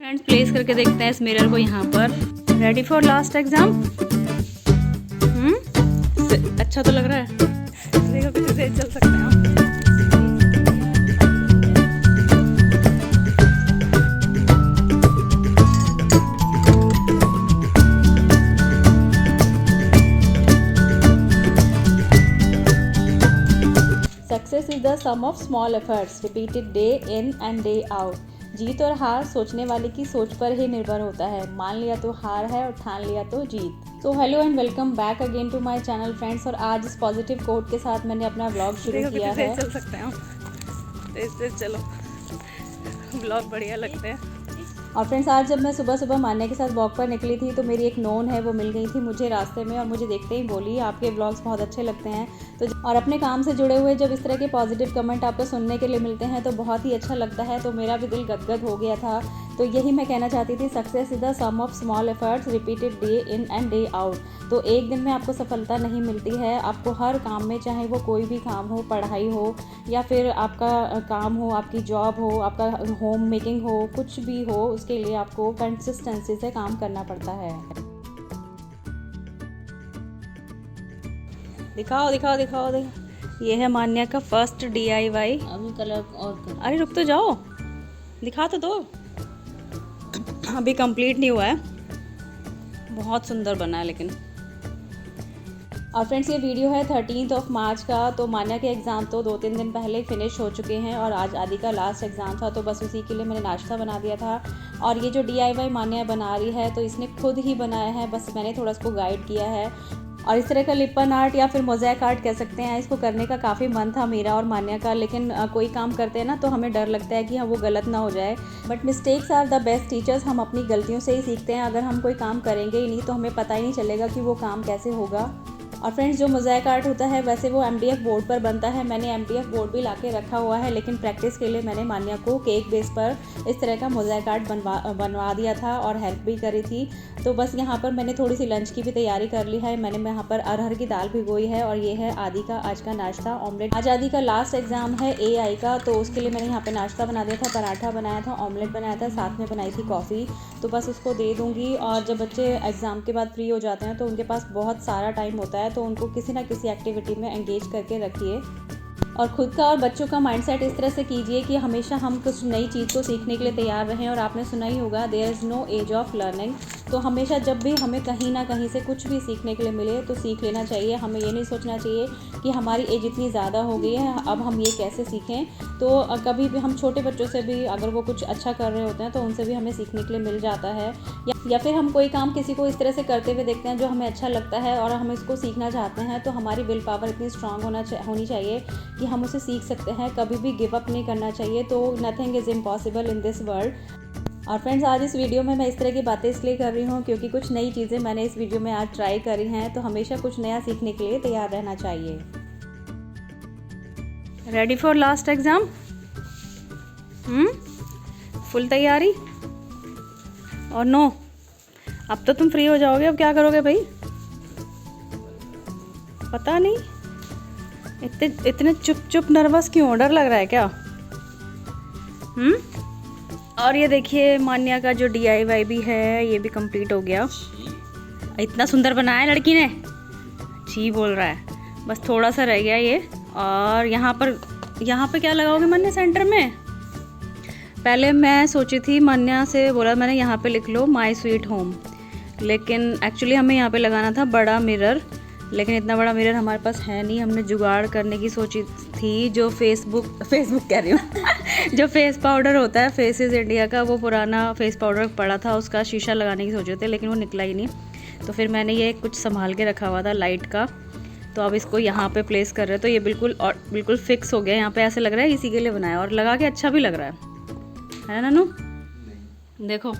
Friends place करके देखते हैं इस मिरर को यहाँ पर। Ready for last exam. अच्छा तो लग रहा है, देखो किसी से चल सकते हैं हम। Success is the sum of small efforts repeated day in and day out. जीत और हार सोचने वाले की सोच पर ही निर्भर होता है। मान लिया तो हार है और ठान लिया तो जीत। So hello and welcome back again to my channel friends. और आज इस पॉजिटिव कोट के साथ मैंने अपना व्लॉग शुरू किया है। चल सकते हैं हम, तेज चलो, व्लॉग बढ़िया लगते हैं। और फ्रेंड्स आज जब मैं सुबह सुबह मान्या के साथ वॉक पर निकली थी तो मेरी एक नोन है वो मिल गई थी मुझे रास्ते में, और मुझे देखते ही बोली आपके व्लॉग्स बहुत अच्छे लगते हैं। तो और अपने काम से जुड़े हुए जब इस तरह के पॉजिटिव कमेंट आपको सुनने के लिए मिलते हैं तो बहुत ही अच्छा लगता है। तो मेरा भी दिल गदगद हो गया था। तो यही मैं कहना चाहती थी, success is the sum of small efforts repeated day in and day out. तो एक दिन में आपको सफलता नहीं मिलती है। आपको हर काम में, चाहे वो कोई भी काम हो, पढ़ाई हो या फिर आपका काम हो, आपकी जॉब हो, आपका होम मेकिंग हो, कुछ भी हो, उसके लिए आपको कंसिस्टेंसी से काम करना पड़ता है। दिखाओ दिखाओ दिखाओ दिखाओ। ये है मान्या का फर्स्ट DIY। अभी कलर और कर। अरे रुक तो जाओ, दिखा तो दो। अभी कंप्लीट नहीं हुआ है, बहुत सुंदर बना है लेकिन। और फ्रेंड्स ये वीडियो है 13 मार्च का। तो मान्या के एग्ज़ाम तो 2-3 दिन पहले फिनिश हो चुके हैं और आज आदि का लास्ट एग्ज़ाम था। तो बस उसी के लिए मैंने नाश्ता बना दिया था। और ये जो DIY मान्या बना रही है तो इसने खुद ही बनाया है, बस मैंने थोड़ा इसको गाइड किया है। और इस तरह का लिपन आर्ट या फिर मोज़ैक आर्ट कह सकते हैं, इसको करने का काफ़ी मन था मेरा और मान्या का। लेकिन कोई काम करते हैं ना तो हमें डर लगता है कि हाँ वो गलत ना हो जाए। But mistakes are the best teachers. हम अपनी गलतियों से ही सीखते हैं। अगर हम कोई काम करेंगे ही नहीं तो हमें पता ही नहीं चलेगा कि वो काम कैसे होगा। और फ्रेंड्स जो मोज़ैक आर्ट होता है वैसे वो MDF बोर्ड पर बनता है। मैंने MDF बोर्ड भी लाके रखा हुआ है, लेकिन प्रैक्टिस के लिए मैंने मान्या को केक बेस पर इस तरह का मोज़ैक आर्ट बनवा दिया था और हेल्प भी करी थी। तो बस यहाँ पर मैंने थोड़ी सी लंच की भी तैयारी कर ली है। मैंने यहाँ पर अरहर की दाल भिगोई है और ये है आदि का आज का नाश्ता, ऑमलेट। आज आदि का लास्ट एग्जाम है AI का, तो उसके लिए मैंने यहाँ पे नाश्ता बना दिया था, पराठा बनाया था, ऑमलेट बनाया था, साथ में बनाई थी कॉफ़ी। तो बस उसको दे दूँगी। और जब बच्चे एग्ज़ाम के बाद फ्री हो जाते हैं तो उनके पास बहुत सारा टाइम होता है, तो उनको किसी ना किसी एक्टिविटी में एंगेज करके रखिए। और खुद का और बच्चों का माइंडसेट इस तरह से कीजिए कि हमेशा हम कुछ नई चीज़ को सीखने के लिए तैयार रहें। और आपने सुना ही होगा, there is no age of learning. तो हमेशा जब भी हमें कहीं ना कहीं से कुछ भी सीखने के लिए मिले तो सीख लेना चाहिए। हमें ये नहीं सोचना चाहिए कि हमारी एज इतनी ज़्यादा हो गई है, अब हम ये कैसे सीखें। तो कभी भी हम छोटे बच्चों से भी अगर वो कुछ अच्छा कर रहे होते हैं तो उनसे भी हमें सीखने के लिए मिल जाता है। या फिर हम कोई काम किसी को इस तरह से करते हुए देखते हैं जो हमें अच्छा लगता है और हम इसको सीखना चाहते हैं, तो हमारी विल पावर इतनी स्ट्रांग होनी चाहिए कि हम उसे सीख सकते हैं। कभी भी गिव अप नहीं करना चाहिए। तो nothing is impossible in this world. और फ्रेंड्स आज इस वीडियो में मैं इस तरह की बातें इसलिए कर रही हूँ क्योंकि कुछ नई चीज़ें मैंने इस वीडियो में आज ट्राई करी हैं। तो हमेशा कुछ नया सीखने के लिए तैयार रहना चाहिए। Ready for last exam. Full तैयारी। और नो, अब तो तुम फ्री हो जाओगे। अब क्या करोगे भाई, पता नहीं। इतने चुप नर्वस क्यों, डर लग रहा है क्या? और ये देखिए मान्या का जो DIY भी है ये भी कंप्लीट हो गया। इतना सुंदर बनाया है लड़की ने, जी बोल रहा है। बस थोड़ा सा रह गया ये। और यहाँ पे क्या लगाओगे मान्या सेंटर में? पहले मैं सोची थी, मान्या से बोला मैंने यहाँ पे लिख लो माई स्वीट होम, लेकिन एक्चुअली हमें यहाँ पे लगाना था बड़ा मिरर। लेकिन इतना बड़ा मिरर हमारे पास है नहीं। हमने जुगाड़ करने की सोची थी, जो फेसबुक कह रही हूँ जो फेस पाउडर होता है फेसेस इंडिया का, वो पुराना फेस पाउडर पड़ा था, उसका शीशा लगाने की सोचे थे लेकिन वो निकला ही नहीं। तो फिर मैंने ये कुछ संभाल के रखा हुआ था लाइट का। तो अब इसको यहाँ पे प्लेस कर रहे हैं तो ये बिल्कुल फिक्स हो गया। यहाँ पे ऐसे लग रहा है इसी के लिए बनाया, और लगा के अच्छा भी लग रहा है ना नानू? देखो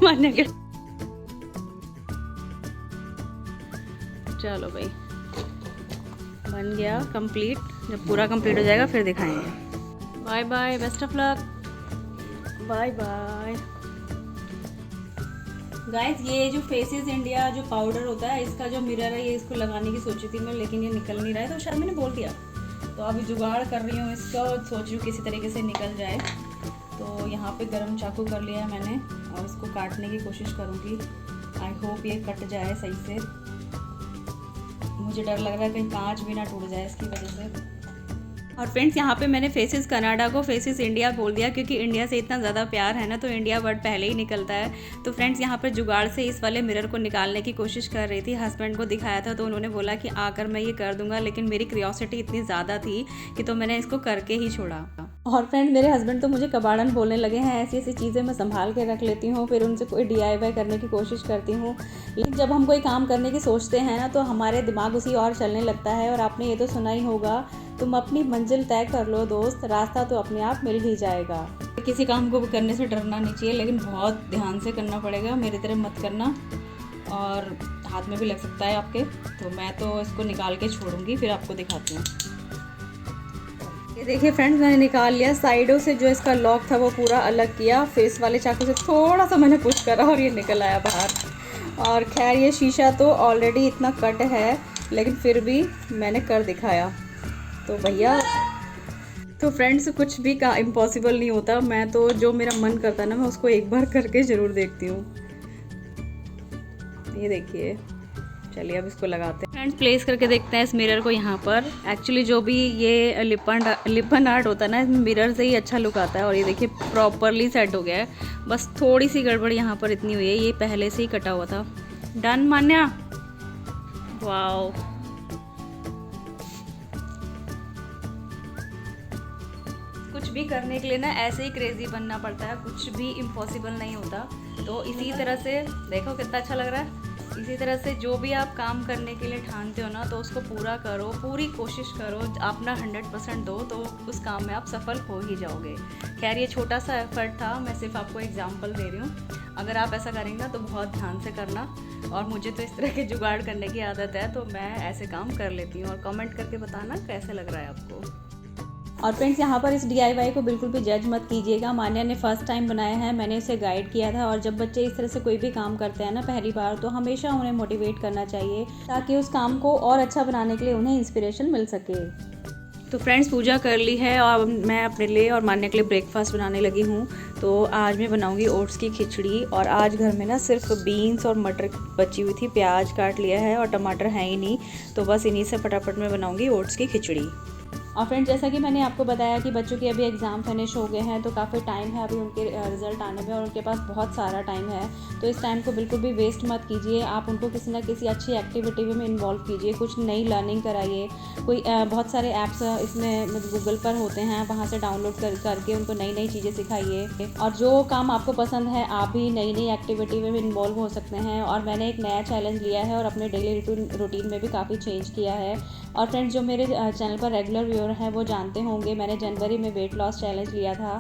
मान्या के। चलो भाई बन गया कंप्लीट। जब पूरा कंप्लीट हो जाएगा फिर दिखाएंगे। Bye bye, best of luck, bye bye guys. ये जो फेसेस इंडिया जो पाउडर होता है इसका जो मिरर है, ये इसको लगाने की सोची थी मैं, लेकिन ये निकल नहीं रहा है। तो शायद मैंने बोल दिया, तो अभी जुगाड़ कर रही हूँ इसका, सोच रही हूँ किसी तरीके से निकल जाए। तो यहाँ पे गरम चाकू कर लिया है मैंने और इसको काटने की कोशिश करूँगी। आई होप ये कट जाए सही से। मुझे डर लग रहा है कहीं कांच भी ना टूट जाए इसकी वजह से। और फ्रेंड्स यहाँ पे मैंने फेसेस कनाडा को फेसेस इंडिया बोल दिया, क्योंकि इंडिया से इतना ज़्यादा प्यार है ना, तो इंडिया वर्ड पहले ही निकलता है। तो फ्रेंड्स यहाँ पर जुगाड़ से इस वाले मिरर को निकालने की कोशिश कर रही थी। हस्बैंड को दिखाया था तो उन्होंने बोला कि आकर मैं ये कर दूंगा, लेकिन मेरी क्यूरियोसिटी इतनी ज़्यादा थी कि तो मैंने इसको करके ही छोड़ा। और फ्रेंड मेरे हस्बैंड तो मुझे कबाड़न बोलने लगे हैं। ऐसी ऐसी चीज़ें मैं संभाल के रख लेती हूँ, फिर उनसे कोई DIY करने की कोशिश करती हूँ। लेकिन जब हम कोई काम करने की सोचते हैं ना, तो हमारे दिमाग उसी और चलने लगता है। और आपने ये तो सुना ही होगा, तुम अपनी मंजिल तय कर लो दोस्त, रास्ता तो अपने आप मिल ही जाएगा। किसी काम को करने से डरना नहीं चाहिए, लेकिन बहुत ध्यान से करना पड़ेगा। मेरी तरह मत करना, और हाथ में भी लग सकता है आपके। तो मैं तो इसको निकाल के छोड़ूंगी, फिर आपको दिखाती हूँ। ये देखिए फ्रेंड्स, मैंने निकाल लिया। साइडों से जो इसका लॉक था वो पूरा अलग किया। फेस वाले चाकू से थोड़ा सा मैंने पुश करा और ये निकल आया बाहर। और खैर ये शीशा तो ऑलरेडी इतना कट है, लेकिन फिर भी मैंने कर दिखाया। तो भैया, तो फ्रेंड्स कुछ भी का इम्पॉसिबल नहीं होता। मैं तो जो मेरा मन करता है ना, मैं उसको एक बार करके ज़रूर देखती हूँ। ये देखिए, चलिए अब इसको लगाते हैं। फ्रेंड्स प्लेस करके देखते हैं इस मिरर को यहाँ पर। एक्चुअली जो भी ये लिपन आर्ट होता है ना, इसमें मिरर से ही अच्छा लुक आता है। और ये देखिए प्रॉपरली सेट हो गया है। बस थोड़ी सी गड़बड़ यहाँ पर इतनी हुई है, ये पहले से ही कटा हुआ था। डन मान्या, वाओ। कुछ भी करने के लिए ना ऐसे ही क्रेजी बनना पड़ता है, कुछ भी इम्पॉसिबल नहीं होता। तो इसी तरह से देखो कितना अच्छा लग रहा है। इसी तरह से जो भी आप काम करने के लिए ठानते हो ना, तो उसको पूरा करो, पूरी कोशिश करो, अपना 100% दो, तो उस काम में आप सफल हो ही जाओगे। खैर ये छोटा सा एफर्ट था, मैं सिर्फ आपको एग्जांपल दे रही हूँ। अगर आप ऐसा करेंगे ना तो बहुत ध्यान से करना। और मुझे तो इस तरह के जुगाड़ करने की आदत है, तो मैं ऐसे काम कर लेती हूँ। और कमेंट करके बताना कैसे लग रहा है आपको। और फ्रेंड्स यहाँ पर इस DIY को बिल्कुल भी जज मत कीजिएगा। मान्या ने फर्स्ट टाइम बनाया है, मैंने उसे गाइड किया था। और जब बच्चे इस तरह से कोई भी काम करते हैं ना पहली बार, तो हमेशा उन्हें मोटिवेट करना चाहिए, ताकि उस काम को और अच्छा बनाने के लिए उन्हें इंस्पिरेशन मिल सके। तो फ्रेंड्स पूजा कर ली है और मैं अपने लिए और मान्या के लिए ब्रेकफास्ट बनाने लगी हूँ। तो आज मैं बनाऊँगी ओट्स की खिचड़ी। और आज घर में ना सिर्फ बीन्स और मटर बची हुई थी, प्याज काट लिया है और टमाटर है ही नहीं, तो बस इन्हीं से फटाफट मैं बनाऊँगी ओट्स की खिचड़ी। और फ्रेंड्स जैसा कि मैंने आपको बताया कि बच्चों के अभी एग्ज़ाम फिनिश हो गए हैं, तो काफ़ी टाइम है अभी उनके रिज़ल्ट आने में, और उनके पास बहुत सारा टाइम है। तो इस टाइम को बिल्कुल भी वेस्ट मत कीजिए। आप उनको किसी ना किसी अच्छी एक्टिविटी में इन्वॉल्व कीजिए, कुछ नई लर्निंग कराइए। कोई बहुत सारे ऐप्स इसमें गूगल पर होते हैं, वहाँ से डाउनलोड करके उनको नई नई चीज़ें सिखाइए। और जो काम आपको पसंद है, आप भी नई नई एक्टिविटी में इन्वॉल्व हो सकते हैं। और मैंने एक नया चैलेंज लिया है और अपने डेली रूटीन में भी काफ़ी चेंज किया है। और फ्रेंड्स जो मेरे चैनल पर रेगुलर व्यूअर हैं वो जानते होंगे, मैंने जनवरी में वेट लॉस चैलेंज लिया था,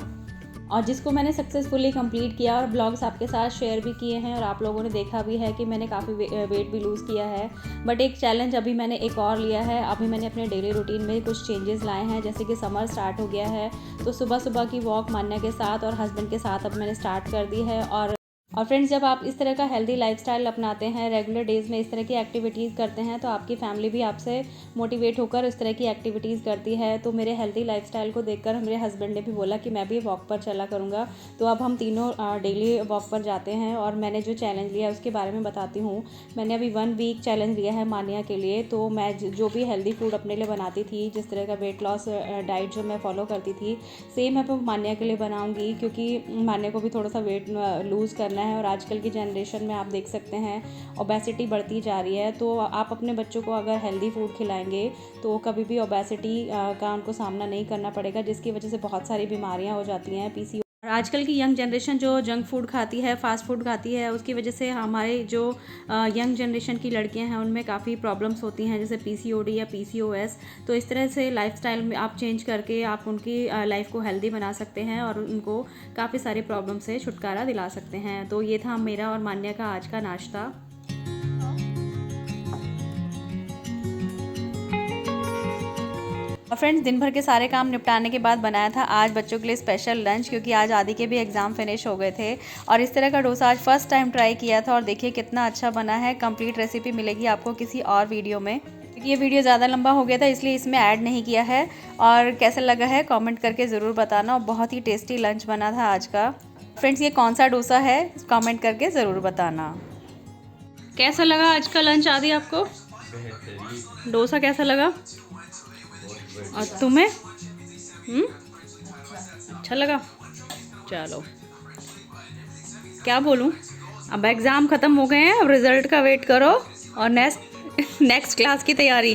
और जिसको मैंने सक्सेसफुली कंप्लीट किया। और ब्लॉग्स आपके साथ शेयर भी किए हैं, और आप लोगों ने देखा भी है कि मैंने काफ़ी वेट भी लूज़ किया है। बट एक चैलेंज अभी मैंने एक और लिया है। अभी मैंने अपने डेली रूटीन में कुछ चेंजेस लाए हैं, जैसे कि समर स्टार्ट हो गया है, तो सुबह सुबह की वॉक मान्या के साथ और हस्बैंड के साथ अब मैंने स्टार्ट कर दी है। और फ्रेंड्स जब आप इस तरह का हेल्दी लाइफस्टाइल अपनाते हैं, रेगुलर डेज़ में इस तरह की एक्टिविटीज़ करते हैं, तो आपकी फैमिली भी आपसे मोटिवेट होकर इस तरह की एक्टिविटीज़ करती है। तो मेरे हेल्दी लाइफस्टाइल को देखकर मेरे हस्बैंड ने भी बोला कि मैं भी वॉक पर चला करूँगा। तो अब हम तीनों डेली वॉक पर जाते हैं। और मैंने जो चैलेंज लिया है उसके बारे में बताती हूँ। मैंने अभी 1 वीक चैलेंज लिया है मान्या के लिए। तो मैं जो भी हेल्दी फूड अपने लिए बनाती थी, जिस तरह का वेट लॉस डाइट जो मैं फॉलो करती थी, सेम मैं मान्या के लिए बनाऊँगी, क्योंकि मान्या को भी थोड़ा सा वेट लूज़ करना है। और आजकल की जनरेशन में आप देख सकते हैं ओबेसिटी बढ़ती जा रही है। तो आप अपने बच्चों को अगर हेल्दी फूड खिलाएंगे तो कभी भी ओबेसिटी का उनको सामना नहीं करना पड़ेगा, जिसकी वजह से बहुत सारी बीमारियां हो जाती हैं, PCOS। और आजकल की यंग जनरेशन जो जंक फूड खाती है, फास्ट फूड खाती है, उसकी वजह से हमारे जो यंग जनरेशन की लड़कियां हैं उनमें काफ़ी प्रॉब्लम्स होती हैं, जैसे PCOD या PCOS। तो इस तरह से लाइफस्टाइल में आप चेंज करके आप उनकी लाइफ को हेल्दी बना सकते हैं और उनको काफ़ी सारी प्रॉब्लम से छुटकारा दिला सकते हैं। तो ये था मेरा और मान्या का आज का नाश्ता। और फ्रेंड्स दिन भर के सारे काम निपटाने के बाद बनाया था आज बच्चों के लिए स्पेशल लंच, क्योंकि आज आदि के भी एग्ज़ाम फिनिश हो गए थे। और इस तरह का डोसा आज फर्स्ट टाइम ट्राई किया था, और देखिए कितना अच्छा बना है। कंप्लीट रेसिपी मिलेगी आपको किसी और वीडियो में। ये वीडियो ज़्यादा लंबा हो गया था इसलिए इसमें ऐड नहीं किया है। और कैसा लगा है कमेंट करके ज़रूर बताना। और बहुत ही टेस्टी लंच बना था आज का। फ्रेंड्स ये कौन सा डोसा है कमेंट करके ज़रूर बताना। कैसा लगा आज का लंच आदि आपको? डोसा कैसा लगा? और तुम्हें? अच्छा लगा? चलो क्या बोलूँ, अब एग्ज़ाम ख़त्म हो गए हैं, अब रिज़ल्ट का वेट करो और नेक्स्ट क्लास की तैयारी।